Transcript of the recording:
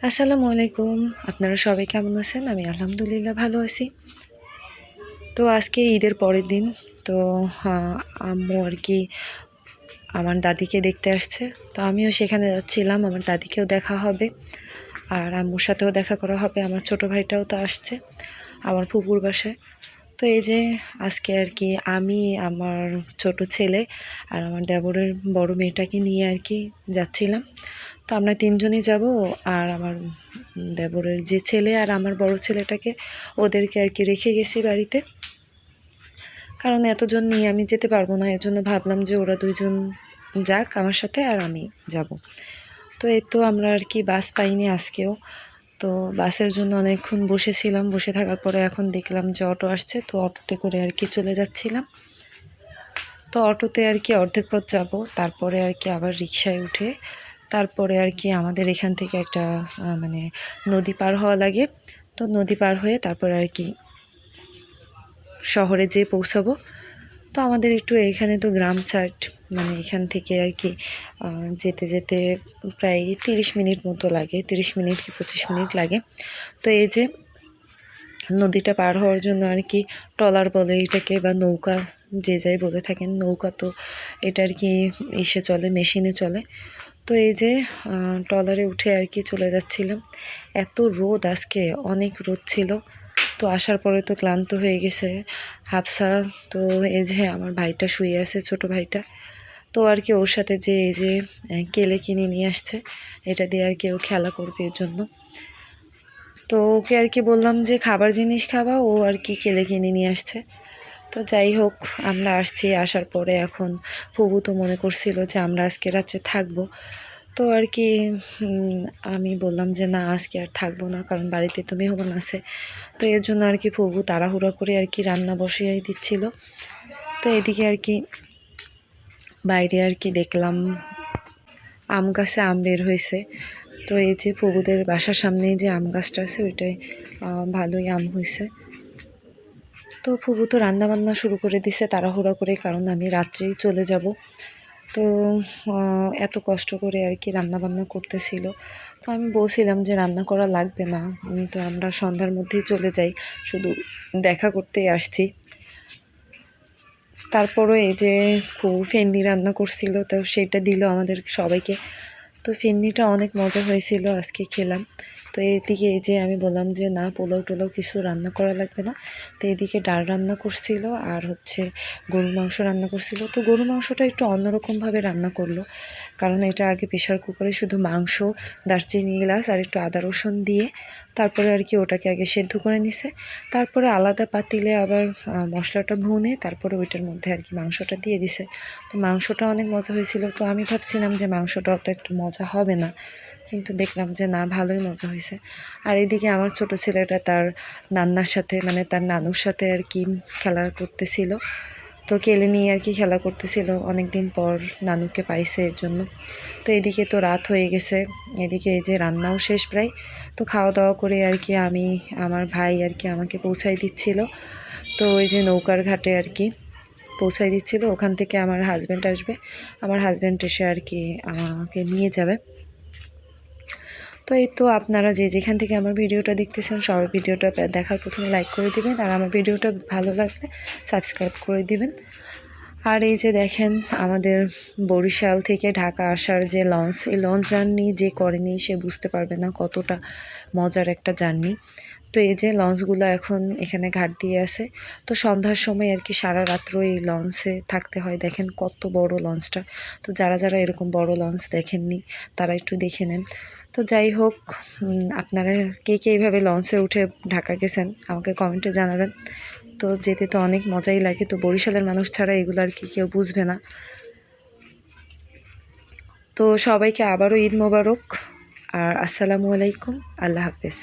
আসসালামু আলাইকুম। আপনারা সবাই কেমন আছেন? আমি আলহামদুলিল্লাহ ভালো আছি। তো আজকে ঈদের পরের দিন। তো আম্মু আর কি আমার দাদিকে দেখতে আসছে। তো আমিও সেখানে যাচ্ছিলাম, আমার দাদিকেও দেখা হবে আর আম্মুর সাথেও দেখা করা হবে। আমার ছোট ভাইটাও তো আসছে আমার ফুপুর বাসায়। তো এই যে আজকে আর কি আমি, আমার ছোট ছেলে আর আমার দেবরের বড় মেয়েটাকে নিয়ে আর কি যাচ্ছিলাম। তো আমরা তিনজনই যাব। আর আমার দেবরের যে ছেলে আর আমার বড় ছেলেটাকে ওদেরকে আর কি রেখে গেছি বাড়িতে, কারণ এতজন নিয়ে আমি যেতে পারবো না। এর জন্য ভাবলাম যে ওরা দুইজন যাক আমার সাথে আর আমি যাব। তো এই তো আমরা আর কি বাস পাইনি আজকেও। তো বাসের জন্য অনেকক্ষণ বসেছিলাম, বসে থাকার পরে এখন দেখলাম যে অটো আসছে। তো অটোতে করে আর কি চলে যাচ্ছিলাম। তো অটোতে আর কি অর্ধেক পথ যাব, তারপরে আর কি আবার রিকশায় উঠে তারপরে আর কি আমাদের এখান থেকে একটা মানে নদী পার হওয়া লাগে। তো নদী পার হয়ে তারপরে আর কি শহরে যেয়ে পৌঁছাবো। তো আমাদের একটু এখানে তো গ্রাম সাইড, মানে এখান থেকে আর কি যেতে যেতে প্রায় 30 মিনিট মতো লাগে, 30 মিনিট কি 25 মিনিট লাগে। তো এই যে নদীটা পার হওয়ার জন্য আর কি ট্রলার বলে এটাকে, বা নৌকা যে যাই বলে থাকেন, নৌকা তো এটা আর কি এসে চলে, মেশিনে চলে। তো এই যে ট্রলারে উঠে আর কি চলে যাচ্ছিলাম। এত রোদ, আজকে অনেক রোদ ছিল। তো আসার পরে তো ক্লান্ত হয়ে গেছে হাফসা। তো এই যে আমার ভাইটা শুয়ে আছে, ছোট ভাইটা। তো আর কি ওর সাথে যে এই যে কেলে কিনে নিয়ে আসছে, এটা দিয়ে আর কি ও খেলা করবে এর জন্য। তো ওকে আর কি বললাম যে খাবার জিনিস খাওয়া, ও আর কি কেলে কিনে নিয়ে আসছে। তো যাই হোক, আমরা আসছি, আসার পরে এখন ফুবু তো মনে করছিল যে আমরা আজকে রাত্রে থাকবো। তো আর কি আমি বললাম যে না, আজকে আর থাকবো না, কারণ বাড়িতে তো মেহমান আছে। তো এর জন্য আর কি ফুবু তাড়াহুড়া করে আর কি রান্না বসিয়ে দিচ্ছিল। তো এদিকে আর কি বাইরে আর কি দেখলাম আম গাছে আম বের হয়েছে। তো এই যে ফুবুদের বাসার সামনেই যে আম গাছটা আছে, ওইটাই ভালোই আম হয়েছে। তো ফুবু তো রান্না বান্না শুরু করে দিছে তাড়াহুড়া করে, কারণ আমি রাত্রেই চলে যাব। তো এত কষ্ট করে আর কি রান্না বান্না করতেছিল। তো আমি বলছিলাম যে রান্না করা লাগবে না, তো আমরা সন্ধ্যার মধ্যেই চলে যাই, শুধু দেখা করতেই আসছি। তারপরও এই যে ফুবু ফেন্নি রান্না করছিল, তো সেটা দিল আমাদের সবাইকে। তো ফেন্নিটা অনেক মজা হয়েছিল, আজকে খেলাম। তো এদিকে এই যে আমি বললাম যে না, পোলাও টোলাও কিছু রান্না করা লাগবে না। তো এদিকে ডাল রান্না করছিল আর হচ্ছে গরুর মাংস রান্না করছিল। তো গরুর মাংসটা একটু অন্যরকমভাবে রান্না করলো, কারণ এটা আগে প্রেশার কুকারে শুধু মাংস, দারচিনি, এলাচ আর একটু আদা রসুন দিয়ে তারপরে আর কি ওটাকে আগে সেদ্ধ করে নিছে। তারপরে আলাদা পাতিলে আবার মশলাটা ভুনে তারপরে ওইটার মধ্যে আর কি মাংসটা দিয়ে দিছে। তো মাংসটা অনেক মজা হয়েছিল। তো আমি ভাবছিলাম যে মাংসটা অত একটু মজা হবে না, কিন্তু দেখলাম যে না, ভালোই মজা হয়েছে। আর এদিকে আমার ছোট ছেলেটা তার নান্নার সাথে, মানে তার নানুর সাথে আর কি খেলা করতেছিল। তো কেলে নিয়ে আর কি খেলা করতেছিল, অনেক দিন পর নানুকে পাইছে এর জন্য। তো এদিকে তো রাত হয়ে গেছে, এদিকে এই যে রান্নাও শেষ প্রায়। তো খাওয়া দাওয়া করে আর কি আমি, আমার ভাই আর কি আমাকে পৌঁছাই দিচ্ছিল। তো ওই যে নৌকার ঘাটে আর কি পৌঁছাই দিচ্ছিল, ওখান থেকে আমার হাজব্যান্ড আসবে, আমার হাজব্যান্ড এসে আর কি আমাকে নিয়ে যাবে। তো এই তো আপনারা যে যেখান থেকে আমার ভিডিওটা দেখতেছেন, সবাই ভিডিওটা দেখার প্রথমে লাইক করে দিবেন, আর আমার ভিডিওটা ভালো লাগলে সাবস্ক্রাইব করে দিবেন। আর এই যে দেখেন, আমাদের বরিশাল থেকে ঢাকা আসার যে লঞ্চ, এই লঞ্চ জার্নি যে করেনি সে বুঝতে পারবে না কতটা মজার একটা জার্নি। তো এই যে লঞ্চগুলো এখন এখানে ঘাট দিয়ে আছে। তো সন্ধ্যার সময় আর কি সারা রাত্র এই লঞ্চে থাকতে হয়। দেখেন কত বড় লঞ্চটা। তো যারা যারা এরকম বড় লঞ্চ দেখেননি তারা একটু দেখে নেন। তো যাই হোক, আপনারা কে কে এইভাবে লঞ্চে উঠে ঢাকা গেছেন আমাকে কমেন্টে জানাবেন। তো যেতে তো অনেক মজাই লাগে। তো বরিশালের মানুষ ছাড়া এগুলো আর কি কেউ বুঝবে না। তো সবাইকে আবারও ঈদ মোবারক, আর আসসালামু আলাইকুম, আল্লাহ হাফেজ।